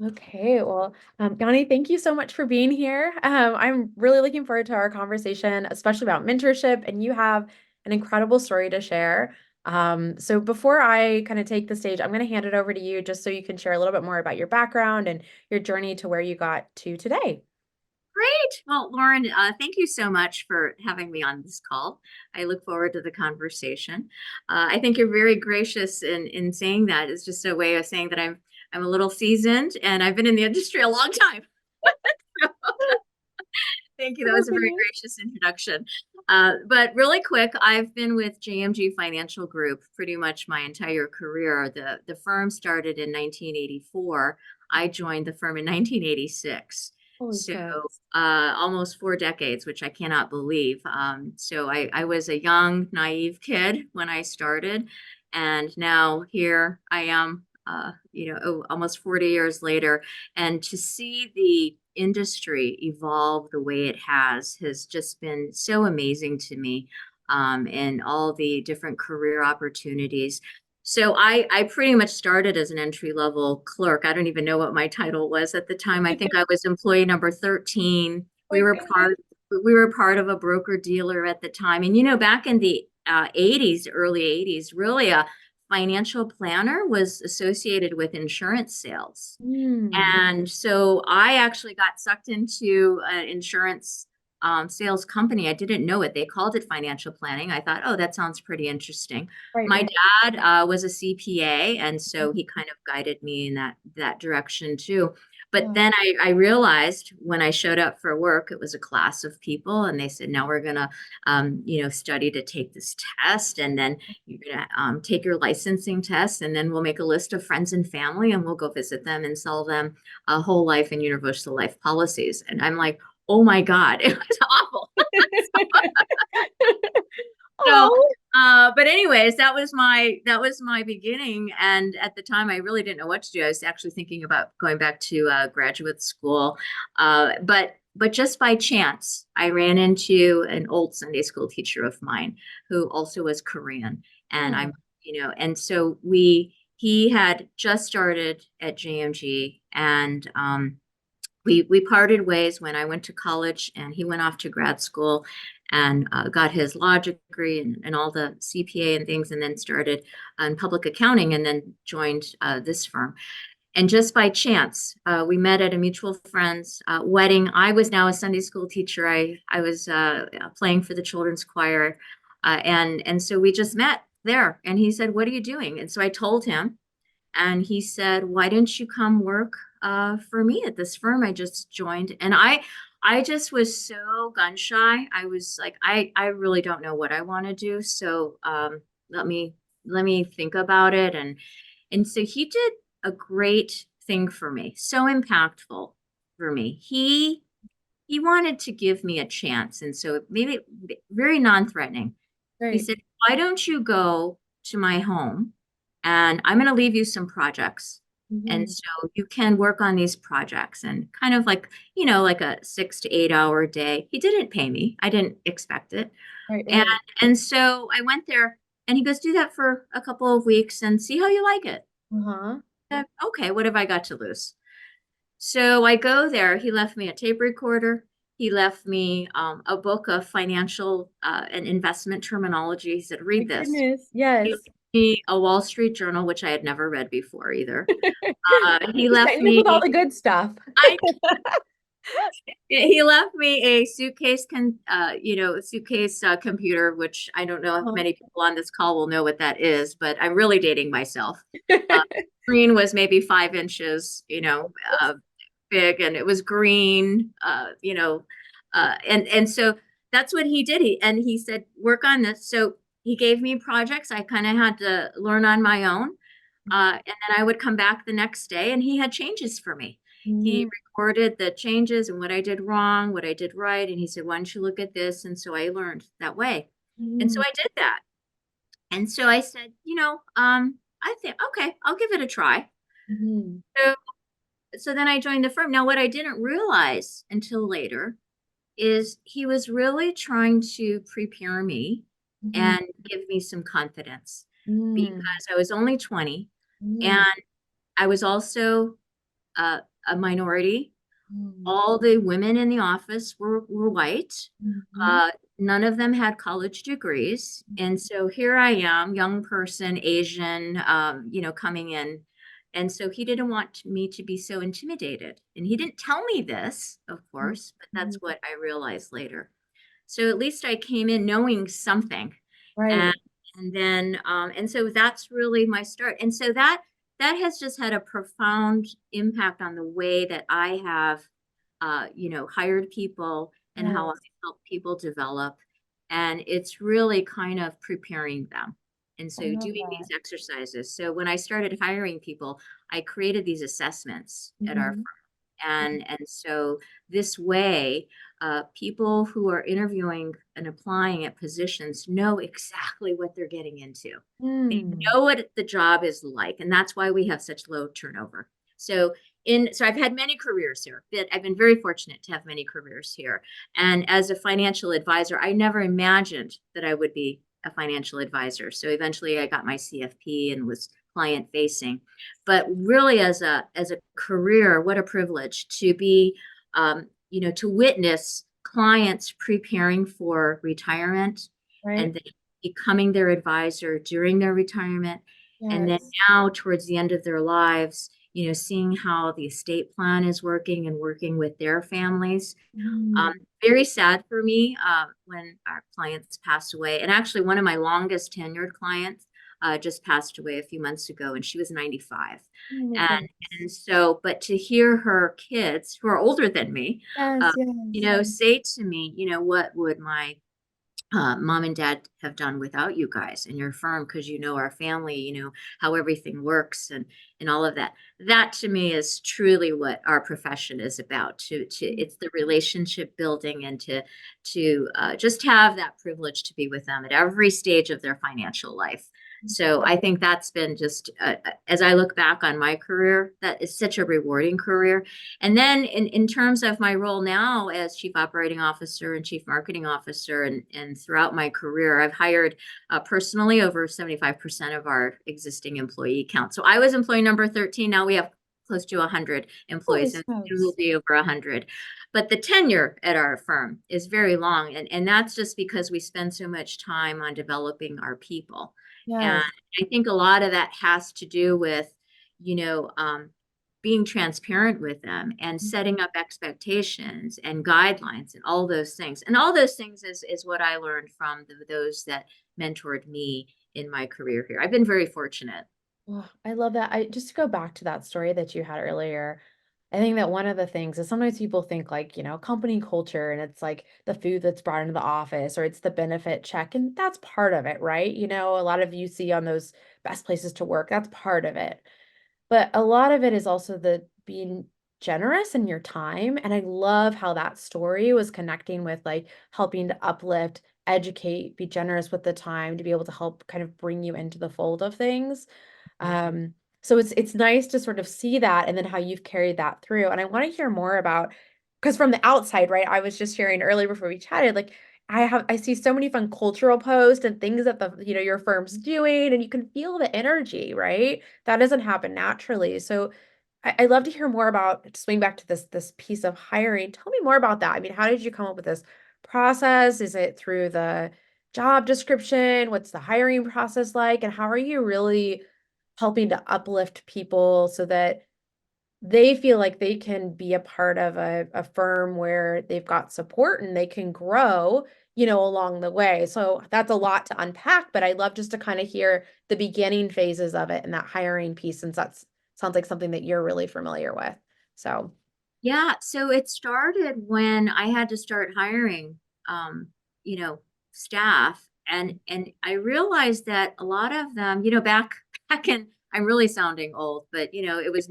Okay, well, Yonhee, thank you so much for being here. I'm really looking forward to our conversation, especially about mentorship, and you have an incredible story to share. So before I kind of take the stage, I'm going to hand it over to you just so you can share a little bit more about your background and your journey to where you got to today. Great. Well, Lauren, thank you so much for having me on this call. I look forward to the conversation. I think you're very gracious in saying that. It's just a way of saying that I'm a little seasoned and I've been in the industry a long time. Thank you. That Oh, was a very goodness. gracious introduction. But really quick, I've been with JMG Financial Group pretty much my entire career. The firm started in 1984. I joined the firm in 1986. Holy So smokes. almost 4 decades, which I cannot believe. So I was a young, naive kid when I started, and now here I am. Almost 40 years later, and to see the industry evolve the way it has just been so amazing to me, and all the different career opportunities. So I pretty much started as an entry level clerk. I don't even know what my title was at the time. I think I was employee number 13. My goodness. We were part of a broker dealer at the time. And back in the 80s, early 80s, really a financial planner was associated with insurance sales. Hmm. And so I actually got sucked into an insurance sales company. I didn't know it. They called it financial planning. I thought, oh, that sounds pretty interesting. Right, My right. dad was a CPA, and so he kind of guided me in that direction too. But Yeah. then I realized when I showed up for work, it was a class of people, and they said, now we're gonna, study to take this test, and then you're gonna take your licensing test, and then we'll make a list of friends and family, and we'll go visit them and sell them whole life and universal life policies. And I'm like, oh my God, it was awful. So, Oh. but anyways, that was my beginning. And at the time, I really didn't know what to do. I was actually thinking about going back to graduate school, but just by chance, I ran into an old Sunday school teacher of mine who also was Korean, and Oh. and so he had just started at JMG, and we parted ways when I went to college and he went off to grad school and got his law degree and all the CPA and things, and then started on public accounting and then joined this firm. And just by chance, we met at a mutual friend's wedding. I was now a Sunday school teacher. I was playing for the children's choir, and so we just met there. And he said, "What are you doing?" And so I told him, and he said, "Why didn't you come work for me at this firm I just joined?" And I just was so gun shy. I was like, I really don't know what I want to do. So let me let me think about it. And so he did a great thing for me, so impactful for me. He wanted to give me a chance, and so maybe very non-threatening. He Right. said, "Why don't you go to my home and I'm going to leave you some projects. And Mhm. so you can work on these projects and kind of like, like a 6 to 8 hour day." He didn't pay me. I didn't expect it. Right, And right. and so I went there and he goes, "Do that for a couple of weeks and see how you like it." Uh-huh. Okay, what have I got to lose? So I go there. He left me a tape recorder. He left me a book of financial and investment terminology. He said, My "Read this." goodness. He Yes. left me a Wall Street Journal, which I had never read before either. He Just left ended with all me, the good stuff. I, he left me a suitcase computer, which I don't know if Uh-huh. many people on this call will know what that is, but I'm really dating myself. Uh, Screen was maybe 5 inches, big, and it was green, and so that's what he did. He said, "Work on this." So he gave me projects I kind of had to learn on my own. And then I would come back the next day and he had changes for me. He Mhm. recorded the changes and what I did wrong, what I did right. And he said, "Why don't you look at this?" And so I learned that way. And so Mhm. I did that. And so I said, I think, okay, I'll give it a try. Mhm. So, so then I joined the firm. Now, what I didn't realize until later is he was really trying to prepare me Mhm. and give me some confidence Mhm. because I was only 20 and Mhm. I was also a minority. Mm. All the women in the office were white. Mhm. Uh, None of them had college degrees. And so here I am, young person, Asian, coming in. And so he didn't want me to be so intimidated. And he didn't tell me this, of course, but that's Mhm. what I realized later. So at least I came in knowing something. And Right. and so that's really my start. And so that has just had a profound impact on the way that I have hired people and how I Yes. help people develop. And it's really kind of preparing them. And I so love doing that. these exercises. So when I started hiring people, I created these assessments at our Mhm. and so this way, people who are interviewing and applying at positions know exactly what they're getting into. They Mm. know what the job is like, and that's why we have such low turnover. So I've had many careers here. I've been very fortunate to have many careers here. And as a financial advisor, I never imagined that I would be a financial advisor. So eventually I got my CFP and was client facing. But really, as a career, what a privilege to be, to witness clients preparing for retirement and Right. then becoming their advisor during their retirement, and then Yes. now towards the end of their lives, seeing how the estate plan is working and working with their families. Um, Mm. Very sad for me when our clients passed away. And actually, one of my longest tenured clients just passed away a few months ago, and she was 95. Oh my And, goodness. and so, but to hear her kids, who are older than me, uh, Yes, yes. say to me, what would my mom and dad have done without you guys and your firm, because our family, how everything works and all of that. That to me is truly what our profession is about. To It's the relationship building, and to just have that privilege to be with them at every stage of their financial life. So I think that's been just as I look back on my career, that is such a rewarding career. And then in terms of my role now as chief operating officer and chief marketing officer, and throughout my career, I've hired personally over 75% of our existing employee count. So I was employee number 13. Now we have close to 100 Holy employees, and it will smokes. be over 100. But the tenure at our firm is very long. And that's just because we spend so much time on developing our people. And Yes. I think a lot of that has to do with, you know, um, being transparent with them and setting up expectations and guidelines and all those things. And all those things is what I learned from those that mentored me in my career here. I've been very fortunate. Oh, I love that. I just to go back to that story that you had earlier. I think that one of the things is sometimes people think like, company culture and it's like the food that's brought into the office or it's the benefit check. And that's part of it, right? A lot of you see on those best places to work, that's part of it. But a lot of it is also the being generous in your time. And I love how that story was connecting with like helping to uplift, educate, be generous with the time to be able to help kind of bring you into the fold of things. Um, so it's nice to sort of see that and then how you've carried that through. And I want to hear more about because from the outside, right? I was just sharing earlier before we chatted, like I see so many fun cultural posts and things that your firm's doing, and you can feel the energy, right? That doesn't happen naturally. So I love to hear more about swing back to this piece of hiring. Tell me more about that. I mean, how did you come up with this process? Is it through the job description? What's the hiring process like? And how are you really helping to uplift people so that they feel like they can be a part of a firm where they've got support and they can grow, along the way. So that's a lot to unpack, but I love just to kind of hear the beginning phases of it and that hiring piece, since that's sounds like something that you're really familiar with. So, Yeah, so it started when I had to start hiring, um, you know, staff, and I realized that a lot of them, back in, I'm really sounding old, but it was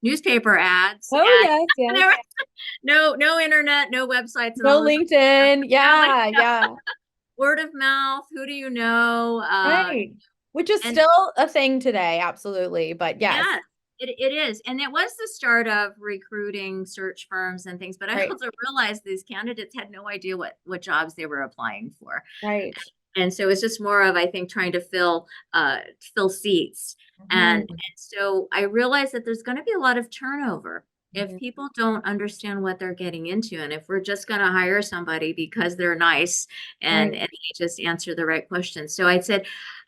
newspaper ads, oh, and yes, yes. there was no internet, no websites, and No all this. LinkedIn. Yeah, like Yeah, yeah. word of mouth. Who do you know? Right. Which is And still a thing today, absolutely. But yes, Yes, it is. And it was the start of recruiting search firms and things. But I right, also realized these candidates had no idea what jobs they were applying for. right. And so it's just more of, I think, trying to fill seats. And Mhm. so I realized that there's going to be a lot of turnover if Mhm. people don't understand what they're getting into, and if we're just going to hire somebody because they're nice Right, and they just answer the right questions. So I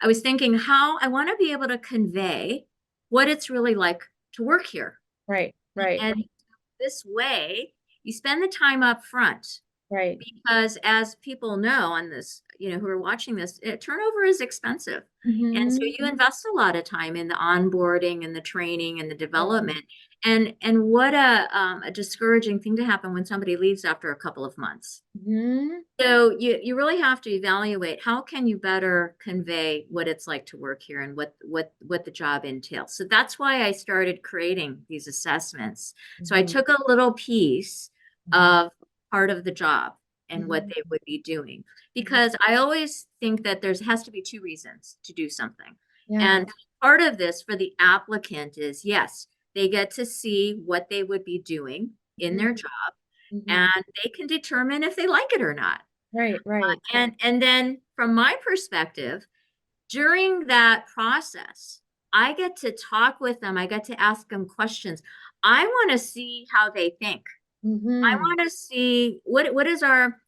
was thinking how I want to be able to convey what it's really like to work here. right, right, And this way, you spend the time up front right. because as people know on this, who are watching this, turnover is expensive. And so Mhm. you invest a lot of time in the onboarding and the training and the Right. development. And what a discouraging thing to happen when somebody leaves after a couple of months. Mhm. So you really have to evaluate how can you better convey what it's like to work here and what the job entails. So that's why I started creating these assessments. So I Mhm. took a little piece Mhm. of part of the job and what Mhm. they would be doing Mhm. because I always think that there's has to be two reasons to do something. Yeah. And part of this for the applicant is yes, they get to see what they would be doing in their Mhm. job Mhm. and they can determine if they like it or not. Right, right. And then from my perspective, during that process, I get to talk with them. I get to ask them questions. I want to see how they think. I Mhm. want to see what is our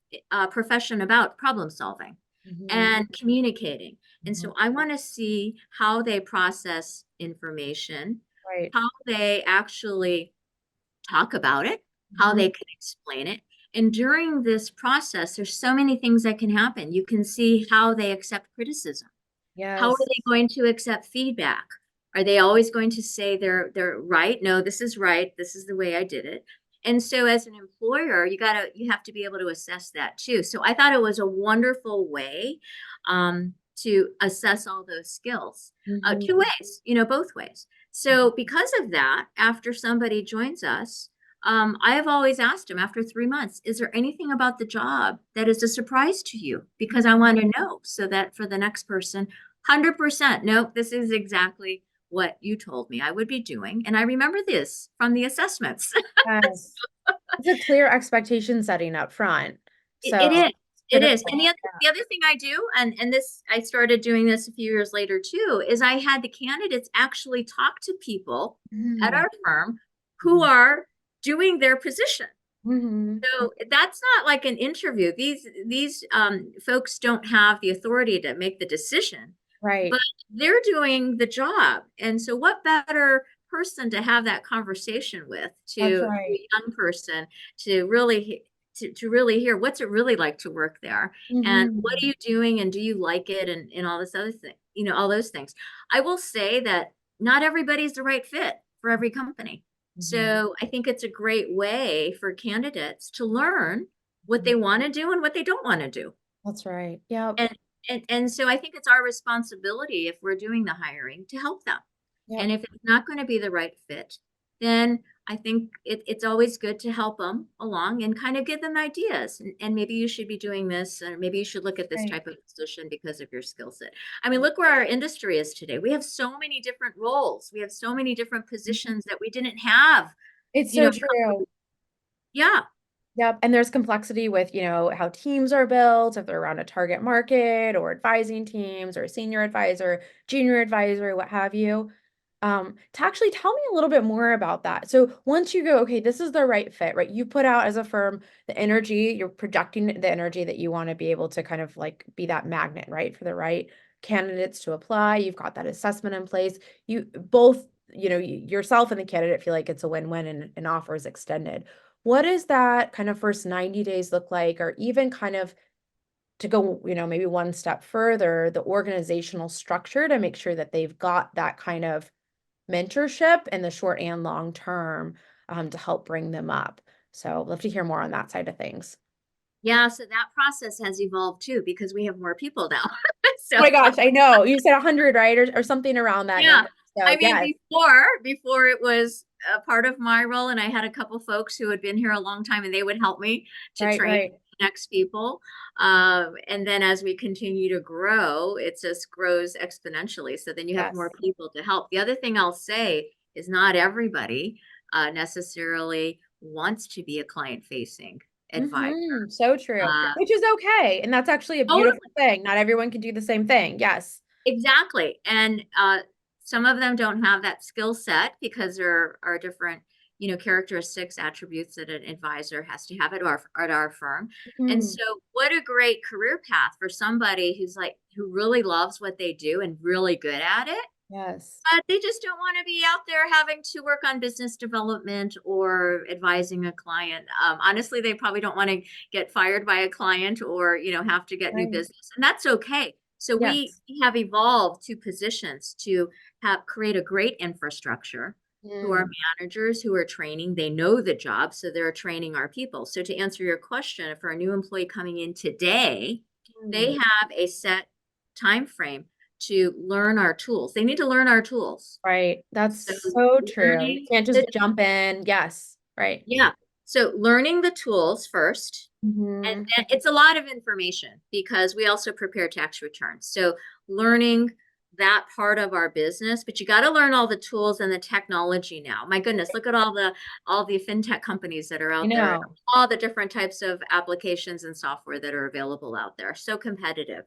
profession about problem solving Mhm. and communicating. And Mhm. so I want to see how they process information, Right. how they actually talk about it, how Mhm. they can explain it. And during this process, there's so many things that can happen. You can see how they accept criticism. How are Yes. they going to accept feedback? Are they always going to say they're right? No, this is right. This is the way I did it. And so as an employer, you have to be able to assess that too. So I thought it was a wonderful way to assess all those skills. Mhm. Two ways, both ways. So because of that, after somebody joins us, I have always asked them after 3 months, is there anything about the job that is a surprise to you? Because I want to know so that for the next person, 100%. Nope, this is exactly what you told me I would be doing. And I remember this from the assessments. Yes. It's a clear expectation setting up front. It So is. it's It is. critical. And the other thing I do, and this I started doing this a few years later too, is I had the candidates actually talk to people at Mhm. our firm who Mhm. are doing their position. Mhm. So that's not like an interview. These folks don't have the authority to make the decision, but Right. they're doing the job. And so, what better person to have that conversation with That's to a right. young person to to really hear what's it really like to work there and what are Mhm. you doing and do you like it and all this other thing, all those things. I will say that not everybody's the right fit for every company. Mhm. So I think it's a great way for candidates to learn what Mhm. they want to do and what they don't want to do. That's right. Yep. And, and so I think it's our responsibility if we're doing the hiring to help them. Yep. And if it's not going to be the right fit, then I think it's always good to help them along and kind of give them ideas. And maybe you should be doing this, or maybe you should look at this Right. type of position because of your skill set. I mean, look where our industry is today. We have so many different roles. We have so many different Mhm. positions that we didn't have, It's you so know, true. yeah. Yep. And there's complexity with, how teams are built, if they're around a target market or advising teams or senior advisor, junior advisor, what have you. To actually tell me a little bit more about that. So once you go, okay, this is the right fit, right? You put out as a firm the energy, you're projecting the energy that you want to be able to kind of like be that magnet, right? For the right candidates to apply. You've got that assessment in place. You both, yourself and the candidate feel like it's a win-win and an offer is extended. What does that kind of first 90 days look like? Or even kind of to go, maybe one step further, the organizational structure to make sure that they've got that kind of mentorship in the short and long term to help bring them up. So I'd love to hear more on that side of things. Yeah, so that process has evolved too because we have more people now. Oh So my gosh, I know. You said 100, right? Or something around that yeah, number. So I mean yes, before it was a part of my role and I had a couple folks who had been here a long time and they would help me to right, train right. the next people. And then as we continue to grow, it just grows exponentially. So then you have more Yes. people to help. The other thing I'll say is not everybody necessarily wants to be a client facing advisor. So true. Uh, Which is okay. And that's actually a totally, beautiful thing. Not everyone can do the same thing. Yes. exactly. And some of them don't have that skill set because there are different, characteristics, attributes that an advisor has to have at our firm. And Mhm. so, what a great career path for somebody who really loves what they do and really good at it, Yes. but they just don't want to be out there having to work on business development or advising a client. Honestly, they probably don't want to get fired by a client or, have to get new Right. business, and that's okay. So we Yes. have evolved to positions to have create a great infrastructure who are Mm. managers who are training. They know the job, so they're training our people. So to answer your question, for a new employee coming in today, they Mm. have a set time frame to learn our tools. They need to learn our tools. Right. That's So so true. You learning can't the, just jump in. Yes. Right. yeah. So learning the tools first, Hmm. and it's a lot of information because we also prepare tax returns. So learning that part of our business, but you got to learn all the tools and the technology now. My goodness, look at all the fintech companies that are I out there, and know. all the different types of applications and software that are available out there. So competitive.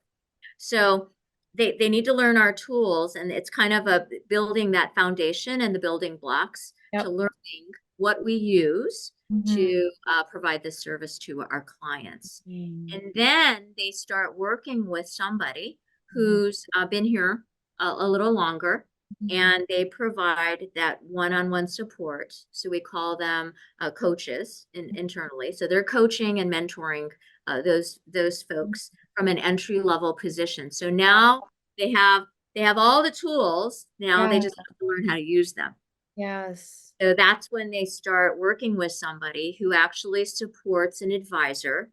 So they need to learn our tools, and it's kind of a building that foundation and the building blocks to Yep. learning what we use Hmm. to provide this service to our clients. Hmm. And then they start working with somebody who's been here a little longer, Hmm. and they provide that one-on-one support. So we call them coaches internally. So they're coaching and mentoring those folks from an entry level position. So now they have they have all the tools. Now they Yeah. just have to learn how to use them. Yes. So that's when they start working with somebody who actually supports an advisor.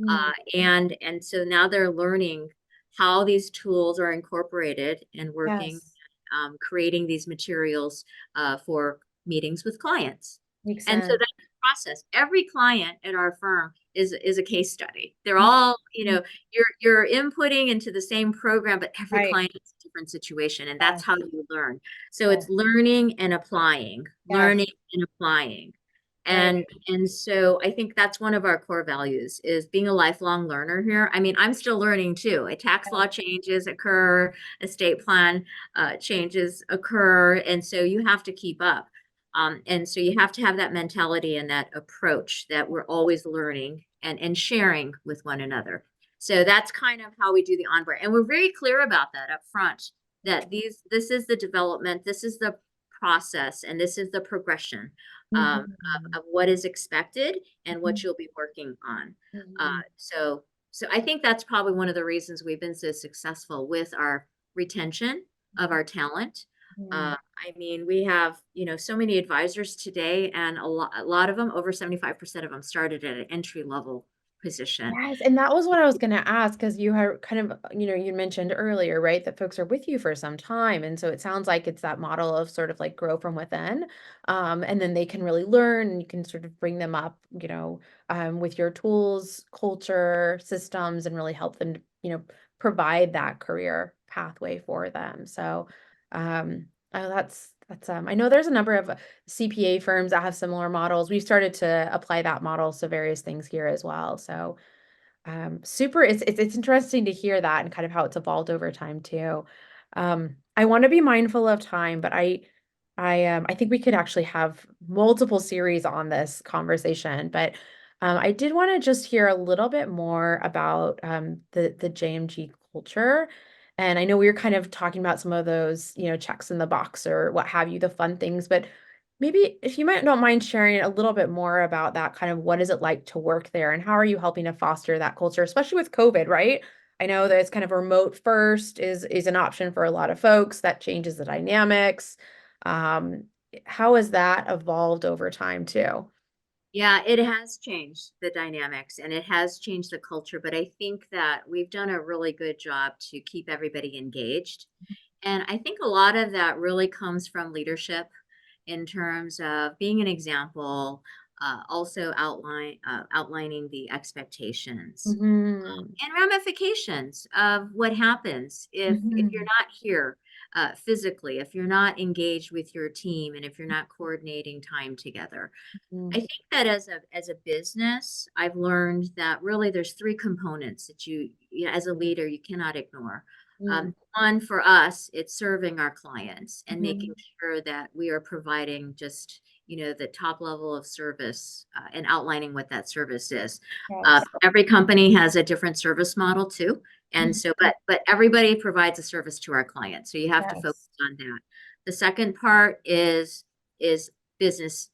Hmm. And so now they're learning how these tools are incorporated and working, Yes. creating these materials for meetings with clients. Makes And so sense. that's the process. Every client at our firm is a case study. They're all, Mhm. you're inputting into the same program, but every Right. client is a different situation, and that's how Yes. you learn. So Yes. it's learning and applying, Yes. learning and applying. Right. And so I think that's one of our core values is being a lifelong learner here. I mean, I'm still learning too. A tax law changes occur, estate plan changes occur, and so you have to keep up. And so you have to have that mentality and that approach that we're always learning and sharing with one another. So that's kind of how we do the onboard. And we're very clear about that up front, that this is the development, this is the process, and this is the progression um, Mhm. of what is expected and what Mhm. you'll be working on. Uh, Mhm. so, so I think that's probably one of the reasons we've been so successful with our retention of our talent. Mhm. I mean, we have, so many advisors today, and a lot of them, over 75% of them started at an entry level position. Yes, and that was what I was going to ask because you had kind of, you mentioned earlier, right, that folks are with you for some time. And so it sounds like it's that model of sort of like grow from within. And then they can really learn and you can sort of bring them up, with your tools, culture, systems, and really help them, provide that career pathway for them. So, I know there's a number of CPA firms that have similar models. We've started to apply that model to various things here as well. So, super it's interesting to hear that and kind of how it's evolved over time too. I want to be mindful of time, but I think we could actually have multiple series on this conversation, but I did want to just hear a little bit more about the JMG culture. And I know we were kind of talking about some of those, checks in the box or what have you, the fun things, but maybe if you might don't mind sharing a little bit more about that, kind of what is it like to work there and how are you helping to foster that culture, especially with COVID, right? I know that it's kind of remote first is an option for a lot of folks. That changes the dynamics. Um, how has that evolved over time too? Yeah, it has changed the dynamics and it has changed the culture, but I think that we've done a really good job to keep everybody engaged. And I think a lot of that really comes from leadership in terms of being an example, also outlining the expectations Hmm. and ramifications of what happens if you're Hmm. not here. physically, if you're not engaged with your team, and if you're not coordinating time together. I Mhm. think that as a business, I've learned that really there's three components that as a leader, you cannot ignore. Mhm. One, for us, it's serving our clients and making Mhm. sure that we are providing just, the top level of service, and outlining what that service is. Yes. Every company has a different service model too. And Mhm. so, but everybody provides a service to our clients. So you have to focus Yes. on that. The second part is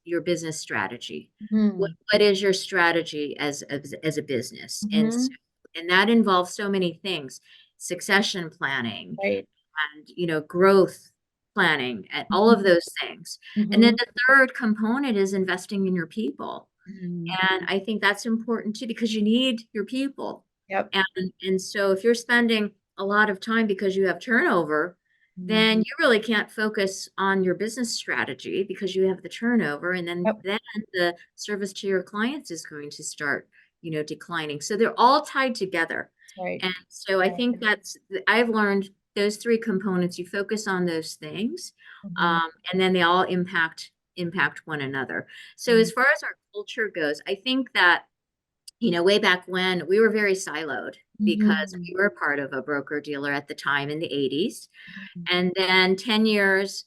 your business strategy. What, Mhm. what is your strategy as a business? Mhm. And that involves so many things: succession planning, Right. and growth planning, and all of Mhm. those things. And then Mhm. the third component is investing in your people. Mhm. And I think that's important too, because you need your people. Yep. And so if you're spending a lot of time because you have turnover, then Mhm. you really can't focus on your business strategy because you have the turnover. And then Yep. then the service to your clients is going to start, declining. So they're all tied together. That's right. And so I Right. think I've learned those three components. You focus on those things, Mhm. and then they all impact one another. So Mhm. as far as our culture goes, I think that, way back when, we were very siloed because Mhm. we were part of a broker dealer at the time in the 80s. Mhm. And then 10 years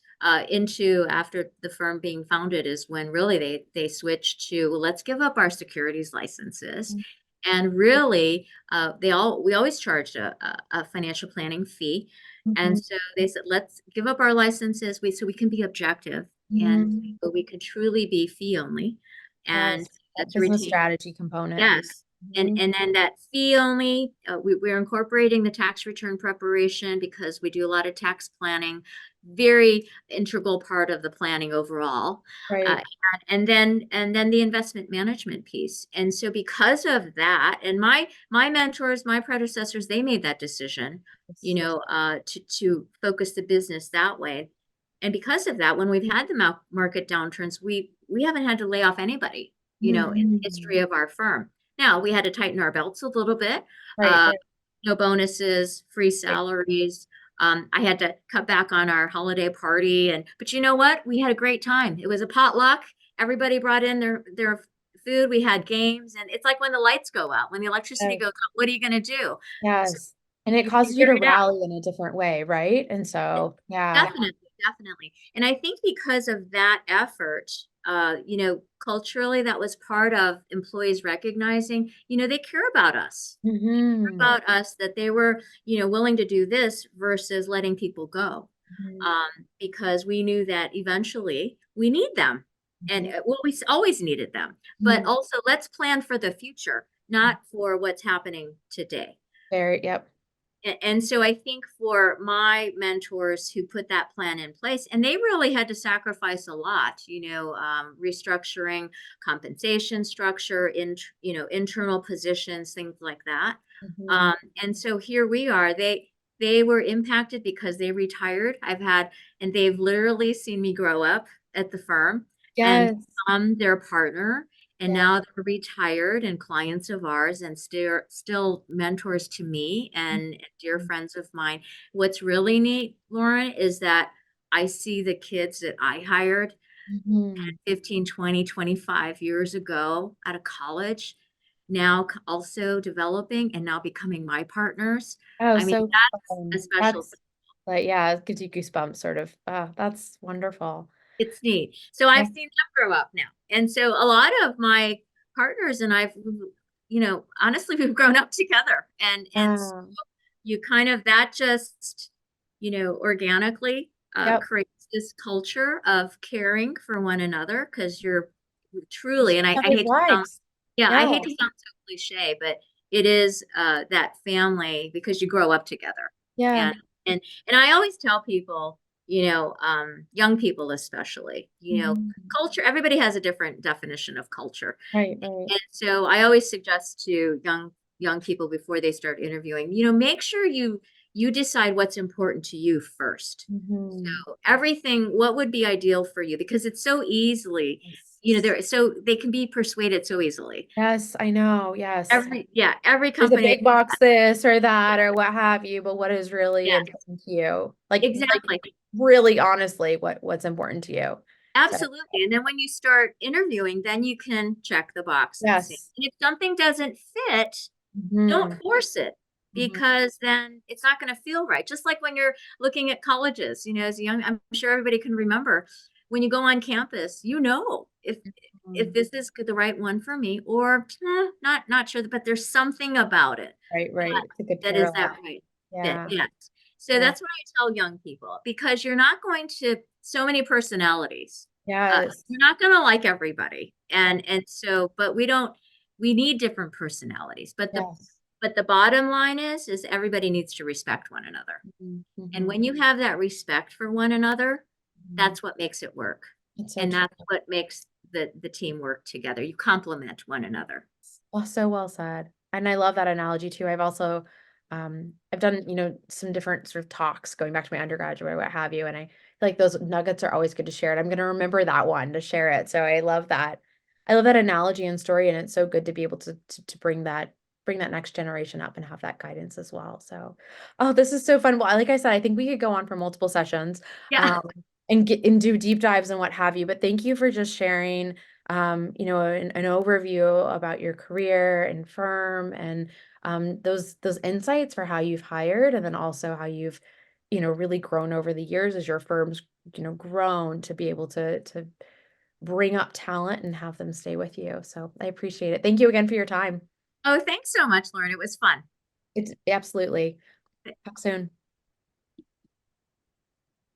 into after the firm being founded is when really they switched to, well, let's give up our securities licenses. And really, we always charged a financial planning fee. And Mhm. so they said, let's give up our licenses so we can be objective, and Mhm. so we can truly be fee only. And Yes. That that's a business retain. strategy component. Yes. And Mhm. and then that fee only, we're incorporating the tax return preparation because we do a lot of tax planning, very integral part of the planning overall. Uh, Right. and then the investment management piece. And so because of that, and my mentors, my predecessors, they made that decision, Yes. to focus the business that way. And because of that, when we've had the market downturns, we haven't had to lay off anybody, in the Mhm. history of our firm. Now, we had to tighten our belts a little bit. Right. Uh, Right. no bonuses, free Right. salaries. I had to cut back on our holiday party, but you know what? We had a great time. It was a potluck. Everybody brought in their food. We had games, and it's like when the lights go out, when the electricity Yes. goes out, what are you going to do? So Yes. And it you causes you figure to it out. rally in a different way, right? And so, yeah. Definitely, definitely. And I think because of that effort, culturally, that was part of employees recognizing, they care about us. They Mhm. care about us, that they were, willing to do this versus letting people go. Mhm. Because we knew that eventually we need them. And Mhm. well, always needed them. But Mhm. also, let's plan for the future, not for what's happening today. Very, yep. And so I think for my mentors who put that plan in place, and they really had to sacrifice a lot, restructuring compensation structure, internal positions, things like that. Mhm. Um, and so here we are. They were impacted because they retired. And they've literally seen me grow up at the firm and Yes. become their partner. And Yeah. now they're retired and clients of ours, and still mentors to me and dear Mhm. friends of mine. What's really neat, Lauren, is that I see the kids that I hired Mhm. 15, 20, 25 years ago out of college now also developing and now becoming my partners. Oh, I mean, so that's a fun. special That's thing. like, yeah, it gives you goosebumps, sort of. That's wonderful. It's neat. So Yeah. I've seen them grow up now. And so a lot of my partners and honestly, we've grown up together. And so Wow. you kind of, that just, organically Yep. creates this culture of caring for one another because you're It's truly, and I each other's hate to sound, lives. yeah, I Yeah. hate to sound so cliche, but it is that family because you grow up together. Yeah. And and I always tell people, young people especially, Mhm. culture, everybody has a different definition of culture. Right, right. And so I always suggest to young people before they start interviewing, make sure you decide what's important to you first. Mhm. So everything, what would be ideal for you? Because it's so easily, Yes. they can be persuaded so easily. Yes, I know. Yes. Every There's a company, big box this or that or what have you, but what is really yeah, important to you? Like exactly. really honestly, what's important to you? So, Absolutely. And then when you start interviewing, then you can check the box and see. yes. And if something doesn't fit, don't Mhm. force it Mhm. because then it's not going to feel right. Just like when you're looking at colleges, as a young, I'm sure everybody can remember when you go on campus, if Mhm. this is the right one for me or not sure, but there's something about it Right, that right. It's a good that is that parallel. right fit. Yeah. Yes. So Yeah. that's what I tell young people because you're not going to so many personalities. Yes. You're not going to like everybody, Yeah. and so, but we need different personalities. Yes. But the bottom line is everybody needs to respect one another. Mhm. And Mhm. when you have that respect for one another, Mhm. that's what makes it work. It's so And true. that's what makes the team work together. You complement one another. Well, so well said. And I love that analogy too. I've also I've done, some different sort of talks going back to my undergraduate or what have you. And I feel like those nuggets are always good to share. And I'm gonna remember that one to share it. So I love that. I love that analogy and story. And it's so good to be able to bring that next generation up and have that guidance as well. So oh, this is so fun. Well, like I said, I think we could go on for multiple sessions Yeah. um and get and do deep dives and what have you. But thank you for just sharing an overview about your career and firm and those insights for how you've hired and then also how you've, really grown over the years as your firm's, grown to be able to bring up talent and have them stay with you. So I appreciate it. Thank you again for your time. Oh, thanks so much, Lauren. It was fun. It's absolutely. Talk soon.